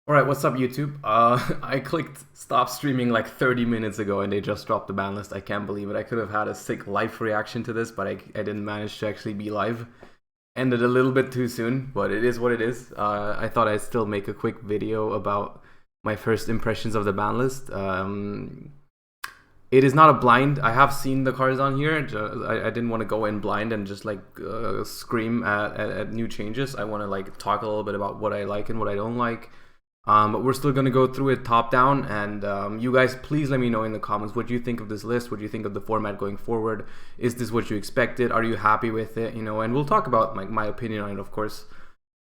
Alright, what's up YouTube? I clicked stop streaming like 30 minutes ago and they just dropped the ban list. I can't believe it. I could have had a sick live reaction to this, but I didn't manage to actually be live. Ended a little bit too soon, but it is what it is. I thought I'd still make a quick video about my first impressions of the ban list. It is not a blind. I have seen the cards on here. I didn't want to go in blind and just like scream at new changes. I want to like talk a little bit about what I like and what I don't like. But we're still going to go through it top down, and you guys please let me know in the comments what you think of this list, what you think of the format going forward. Is this what you expected? Are you happy with it? And we'll talk about like my opinion on it, of course.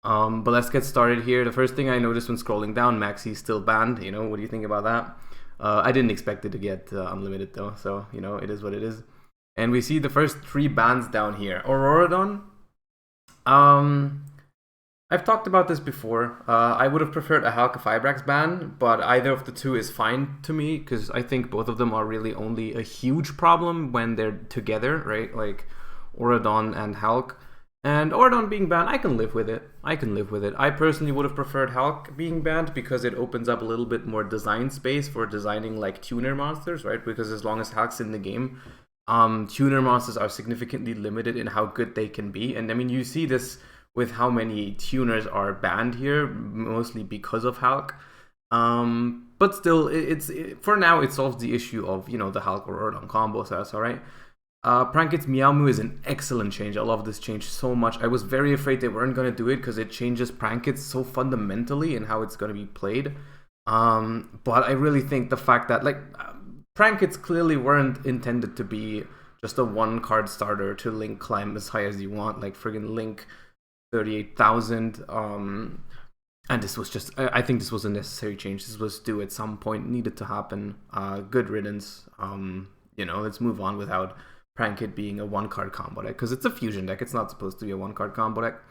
But let's get started here. The first thing I noticed when scrolling down, Maxi's still banned. What do you think about that? I didn't expect it to get unlimited though, so it is what it is. And we see the first three bans down here. Auroradon. I've talked about this before. I would have preferred a Halka-Fibrax ban, but either of the two is fine to me because I think both of them are really only a huge problem when they're together, right? Like Auradon and Hulk. And Auradon being banned, I can live with it. I personally would have preferred Hulk being banned because it opens up a little bit more design space for designing like tuner monsters, right? Because as long as Hulk's in the game, tuner monsters are significantly limited in how good they can be. And I mean, you see this with how many tuners are banned here, mostly because of Hulk. But still, for now, it solves the issue of, the Hulk or Auradon combo, so that's alright. Pranket's Meow Moo is an excellent change. I love this change so much. I was very afraid they weren't going to do it because it changes Prankett so fundamentally in how it's going to be played. But I really think the fact that, like, Prankets clearly weren't intended to be just a one-card starter to Link climb as high as you want, like friggin' Link 38,000. And this was just, I think this was a necessary change. This was due at some point, needed to happen. Good riddance. Let's move on without Prankett being a one-card combo deck, because it's a fusion deck. It's not supposed to be a one-card combo deck.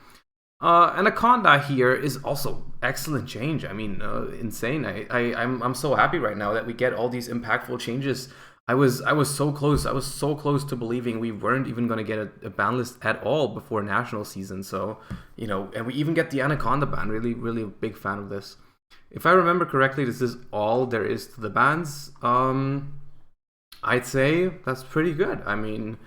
Anaconda here is also excellent change. I mean, insane. I'm so happy right now that we get all these impactful changes. I was so close. I was so close to believing we weren't even going to get a ban list at all before national season. So, and we even get the Anaconda ban. Really, really a big fan of this. If I remember correctly, this is all there is to the bans. I'd say that's pretty good. I mean,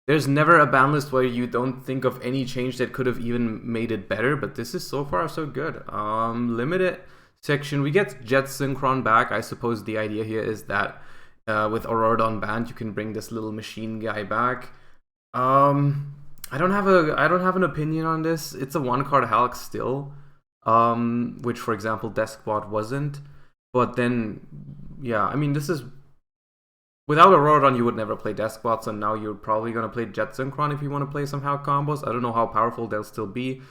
there's never a ban list where you don't think of any change that could have even made it better, but this is so far so good. Limited section, we get Jet Synchron back. I suppose the idea here is that with Auradon banned, you can bring this little machine guy back. I don't have an opinion on this. It's a one-card Hulk still, which for example Deskbot wasn't. But then, yeah, I mean, this is without Auradon, you would never play Deskbots, and now you're probably gonna play Jet Synchron if you want to play some Hulk combos. I don't know how powerful they'll still be.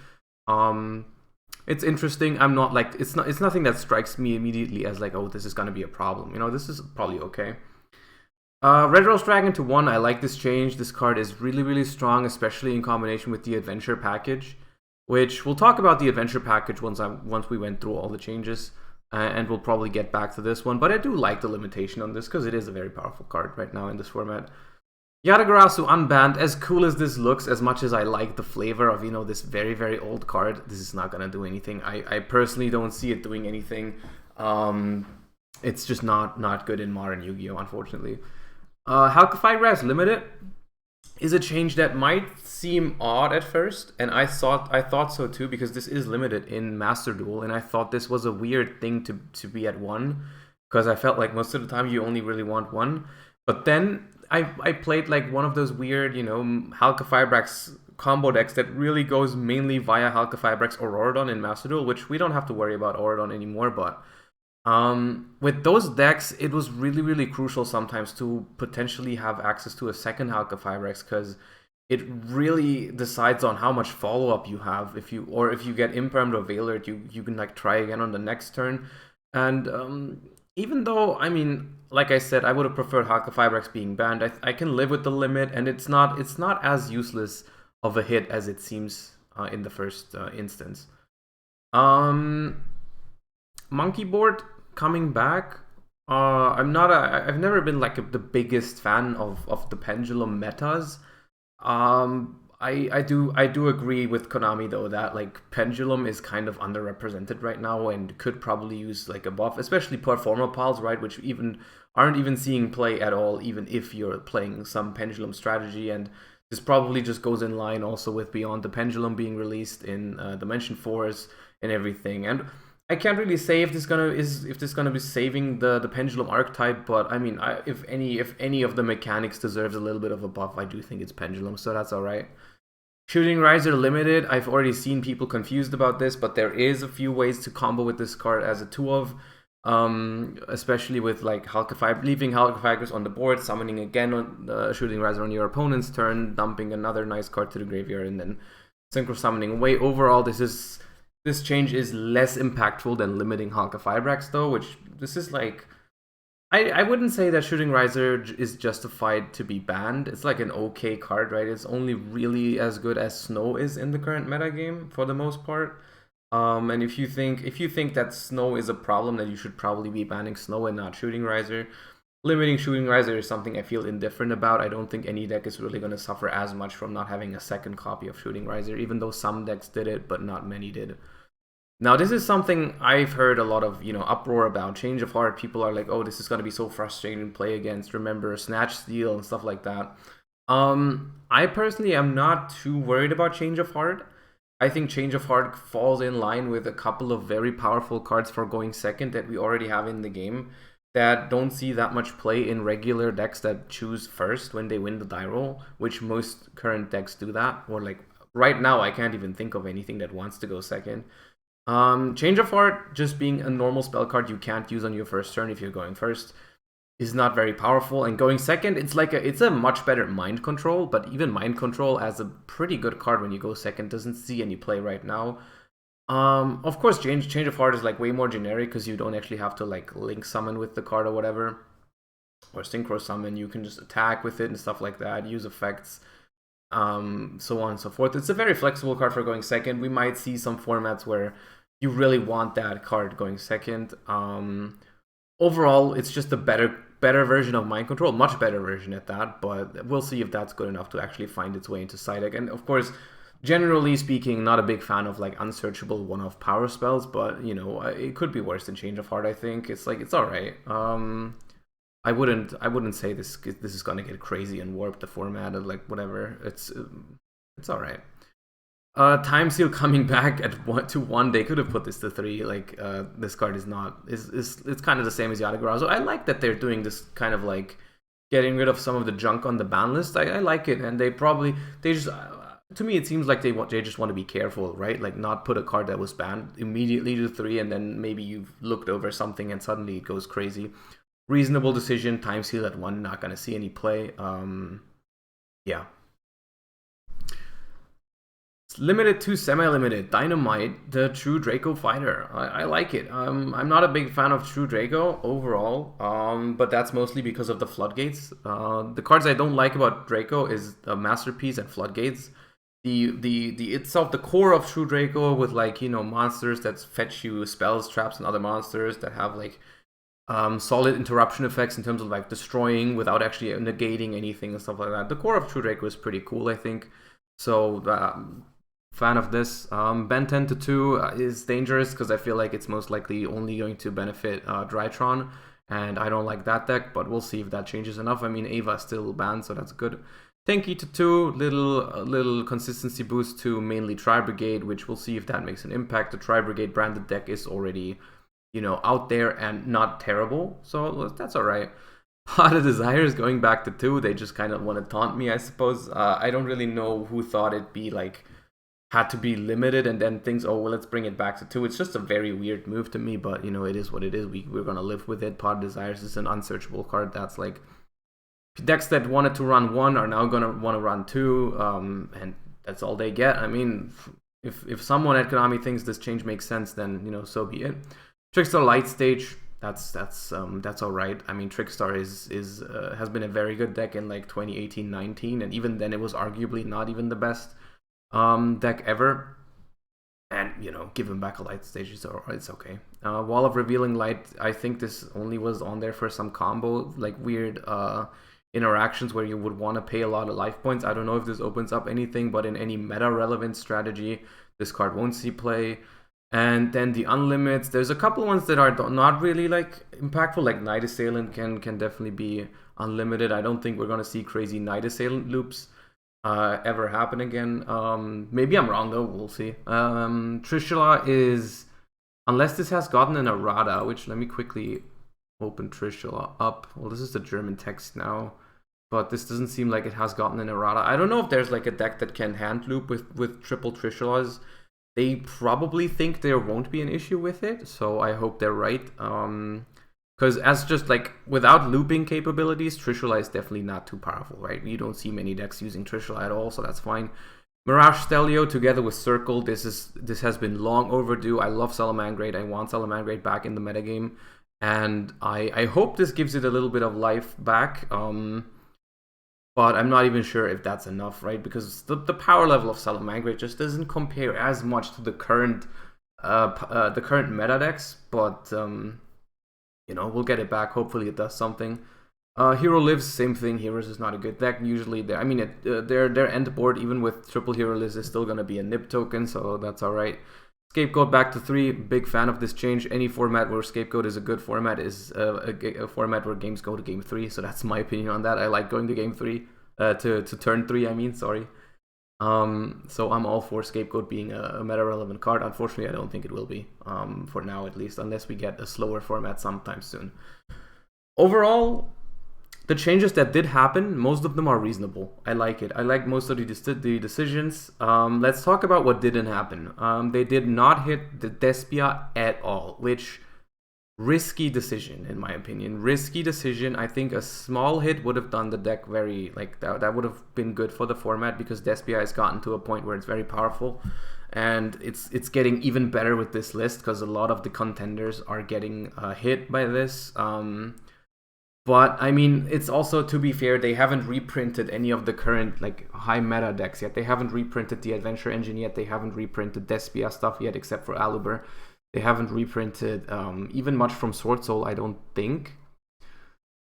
It's interesting. I'm not like it's nothing that strikes me immediately as like, oh, this is gonna be a problem. This is probably okay. Red Rose Dragon to 1. I like this change. This card is really, really strong, especially in combination with the Adventure package, which we'll talk about the Adventure package once we went through all the changes. And we'll probably get back to this one, but I do like the limitation on this because it is a very powerful card right now in this format. Yatagarasu unbanned. As cool as this looks, as much as I like the flavor of this very, very old card, this is not gonna do anything. I personally don't see it doing anything. It's just not good in modern Yu-Gi-Oh, unfortunately. Halka-Fibrax Limited is a change that might seem odd at first, and I thought so too, because this is limited in Master Duel, and I thought this was a weird thing to be at 1, because I felt like most of the time you only really want 1. But then I played like one of those weird, Halka-Fibrax combo decks that really goes mainly via Halka-Fibrax or Auradon in Master Duel, which we don't have to worry about Auradon anymore, but with those decks, it was really, really crucial sometimes to potentially have access to a second Halka-Fibrax, because it really decides on how much follow-up you have. If you get Impermed or Veiled, you can like try again on the next turn. And even though, I mean, like I said, I would have preferred Halka-Fibrax being banned, I can live with the limit, and it's not as useless of a hit as it seems in the first instance. Monkey Board coming back. I've never been like the biggest fan of the pendulum metas. I do agree with Konami though that like Pendulum is kind of underrepresented right now and could probably use like a buff, especially Performer Pals, right, which even aren't even seeing play at all, even if you're playing some Pendulum strategy. And this probably just goes in line also with Beyond the Pendulum being released in Dimension Force and everything. And I can't really say if this gonna be saving the Pendulum archetype, but I mean, if any of the mechanics deserves a little bit of a buff, I do think it's Pendulum, so that's all right. Shooting Riser Limited, I've already seen people confused about this, but there is a few ways to combo with this card as a 2-of, especially with like leaving Halka Fibers on the board, summoning again on Shooting Riser on your opponent's turn, dumping another nice card to the graveyard, and then synchro summoning away. Overall, this change is less impactful than limiting Halka Fibrax though, which this is like I wouldn't say that Shooting Riser is justified to be banned. It's like an okay card, right? It's only really as good as Snow is in the current metagame for the most part. And if you think that Snow is a problem, then you should probably be banning Snow and not Shooting Riser. Limiting Shooting Riser is something I feel indifferent about. I don't think any deck is really going to suffer as much from not having a second copy of Shooting Riser, even though some decks did it, but not many did. Now, this is something I've heard a lot of, uproar about. Change of Heart, people are like, oh, this is going to be so frustrating to play against. Remember, Snatch Steal and stuff like that. I personally am not too worried about Change of Heart. I think Change of Heart falls in line with a couple of very powerful cards for going second that we already have in the game that don't see that much play in regular decks that choose first when they win the die roll, which most current decks do that. Or like, right now, I can't even think of anything that wants to go second. Change of Heart, just being a normal spell card you can't use on your first turn if you're going first, is not very powerful. And going second, it's a much better Mind Control, but even Mind Control as a pretty good card when you go second doesn't see any play right now. Of course, Change of Heart is like way more generic because you don't actually have to like link summon with the card or whatever, or synchro summon. You can just attack with it and stuff like that, use effects. So on and so forth. It's a very flexible card for going second. We might see some formats where you really want that card going second. Overall, it's just a better version of Mind Control, much better version at that, but we'll see if that's good enough to actually find its way into side deck. And of course, generally speaking, not a big fan of like unsearchable one-off power spells, but it could be worse than Change of Heart. I think it's all right. I wouldn't say this is gonna get crazy and warp the format or like whatever. It's all right. Time Seal coming back at 1 they could have put this to 3. Like this card is not it's kind of the same as Yata. So I like that they're doing this kind of like getting rid of some of the junk on the ban list. I like it, and they just to me it seems like they just want to be careful, right? Like not put a card that was banned immediately to 3, and then maybe you've looked over something and suddenly it goes crazy. Reasonable decision. Time Seal at 1, not gonna see any play. Yeah. Limited to semi-limited, Dynamite, the True Draco fighter. I like it. I'm not a big fan of True Draco overall, but that's mostly because of the floodgates. The cards I don't like about Draco is Masterpiece and Floodgates. The itself, the core of True Draco with like monsters that fetch you spells, traps, and other monsters that have like solid interruption effects in terms of like destroying without actually negating anything and stuff like that. The core of True Draco is pretty cool, I think. So fan of this. Ben 10 to 2 is dangerous because I feel like it's most likely only going to benefit Drytron, and I don't like that deck, but we'll see if that changes enough. I mean, Ava is still banned, so that's good. Tanky to 2, little consistency boost to mainly Tri Brigade, which we'll see if that makes an impact. The Tri Brigade branded deck is already, out there and not terrible, so that's all right. Pot of Desire is going back to 2. They just kind of want to taunt me, I suppose. I don't really know who thought it'd be like had to be limited and then thinks, oh well, let's bring it back to 2. It's just a very weird move to me, but it is what it is. We're gonna live with it. Pot of Desires is an unsearchable card. That's like decks that wanted to run 1 are now gonna want to run 2, and that's all they get. I mean, if someone at Konami thinks this change makes sense, then so be it. Trickstar Light Stage, that's all right. I mean, Trickstar has been a very good deck in like 2018-19, and even then it was arguably not even the best deck ever. And give him back a Light Stage, it's okay. Wall of Revealing Light, I think this only was on there for some combo like weird interactions where you would want to pay a lot of life points. I don't know if this opens up anything, but in any meta-relevant strategy, this card won't see play. And then the unlimits, there's a couple ones that are not really like impactful, like Night Assailant can definitely be unlimited. I don't think we're going to see crazy Night Assailant loops ever happen again. Maybe I'm wrong though, we'll see. Trishula is, unless this has gotten an errata, which let me quickly open Trishula up. Well, this is the German text now, but this doesn't seem like it has gotten an errata. I don't know if there's like a deck that can hand loop with triple Trishulas. They probably think there won't be an issue with it, so I hope they're right. Because as just like without looping capabilities, Trishula is definitely not too powerful, right? You don't see many decks using Trishula at all, so that's fine. Mirage Stelio together with Circle, this has been long overdue. I love Salamangrate. I want Salamangrate back in the metagame, and I hope this gives it a little bit of life back. But I'm not even sure if that's enough, right? Because the power level of Salamangrate just doesn't compare as much to the current meta decks. But you know, we'll get it back. Hopefully, it does something. Hero Lives, same thing. Heroes is not a good deck. Usually, their end board, even with triple Hero Lives, is still gonna be a nib token, so that's all right. Scapegoat back to 3. Big fan of this change. Any format where Scapegoat is a good format is a format where games go to game 3. So that's my opinion on that. I like going to game 3, to turn 3. I mean, sorry. So I'm all for Scapegoat being a meta relevant card. Unfortunately, I don't think it will be for now at least, unless we get a slower format sometime soon. Overall, the changes that did happen, most of them are reasonable. I like it. I like most of the decisions. Let's talk about what didn't happen. They did not hit the Despia at all, which risky decision in my opinion. Risky decision. I think a small hit would have done the deck very like that would have been good for the format, because Despia has gotten to a point where it's very powerful, and it's getting even better with this list because a lot of the contenders are getting hit by this. But I mean, it's also, to be fair, they haven't reprinted any of the current like high meta decks yet. They haven't reprinted the Adventure Engine yet. They haven't reprinted Despia stuff yet, except for Aluber. They haven't reprinted even much from Sword Soul, I don't think.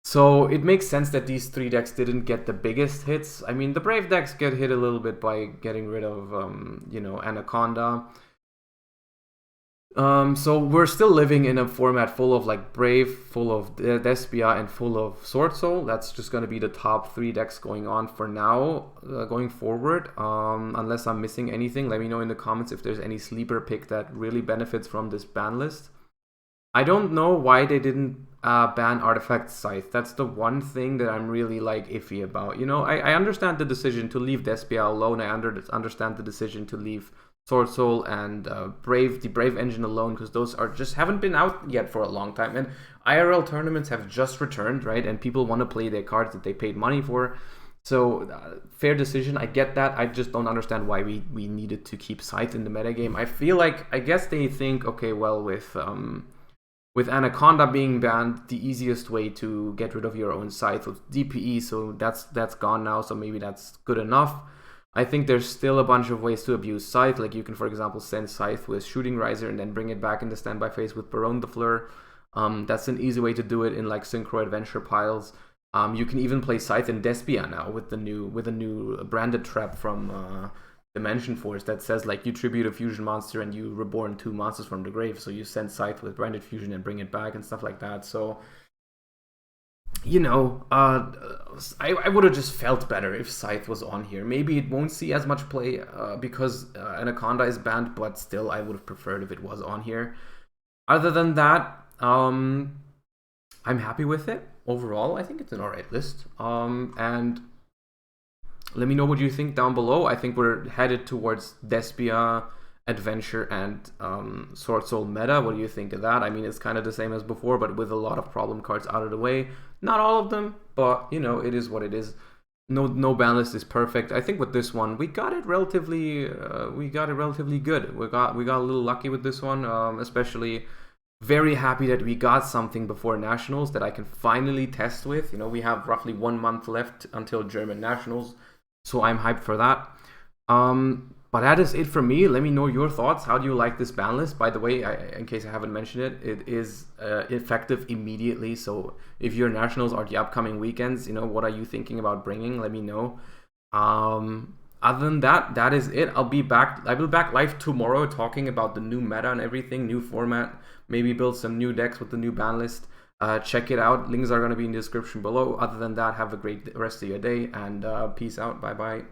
So it makes sense that these 3 decks didn't get the biggest hits. I mean, the Brave decks get hit a little bit by getting rid of, Anaconda. So we're still living in a format full of like Brave, full of Despia, and full of Sword Soul. That's just going to be the top 3 decks going on for now, going forward. Unless I'm missing anything, let me know in the comments if there's any sleeper pick that really benefits from this ban list. I don't know why they didn't ban Artifact Scythe. That's the one thing that I'm really like iffy about. You know, I understand the decision to leave Despia alone. I understand the decision to leave Sword Soul and the Brave Engine alone, because those are just haven't been out yet for a long time, and IRL tournaments have just returned, right? And people want to play their cards that they paid money for. So fair decision, I get that. I just don't understand why we needed to keep Scythe in the metagame. I feel like, I guess they think, okay, well, with Anaconda being banned, the easiest way to get rid of your own Scythe was DPE, so that's gone now, so maybe that's good enough. I think there's still a bunch of ways to abuse Scythe. Like you can, for example, send Scythe with Shooting Riser and then bring it back into standby phase with Baronne de Fleur. That's an easy way to do it in like Synchro Adventure piles. You can even play Scythe in Despia now with the new branded trap from Dimension Force that says like you tribute a fusion monster and you reborn 2 monsters from the grave. So you send Scythe with branded fusion and bring it back and stuff like that. So, you know, I would have just felt better if Scythe was on here. Maybe it won't see as much play because Anaconda is banned, but still I would have preferred if it was on here. Other than that, I'm happy with it. Overall, I think it's an alright list. And let me know what you think down below. I think we're headed towards Despia, Adventure, and Sword Soul meta. What do you think of that? I mean, it's kind of the same as before, but with a lot of problem cards out of the way. Not all of them, but you know, it is what it is. No ban list is perfect. I think with this one, we got it relatively good. We got a little lucky with this one, especially. Very happy that we got something before Nationals that I can finally test with. You know, we have roughly 1 month left until German Nationals, so I'm hyped for that. But that is it for me. Let me know your thoughts. How do you like this ban list? By the way, in case I haven't mentioned it, it is effective immediately. So if your nationals are the upcoming weekends, what are you thinking about bringing? Let me know. Other than that, that is it. I'll be back. I will be back live tomorrow talking about the new meta and everything, new format. Maybe build some new decks with the new ban list. Check it out. Links are going to be in the description below. Other than that, have a great rest of your day and peace out. Bye bye.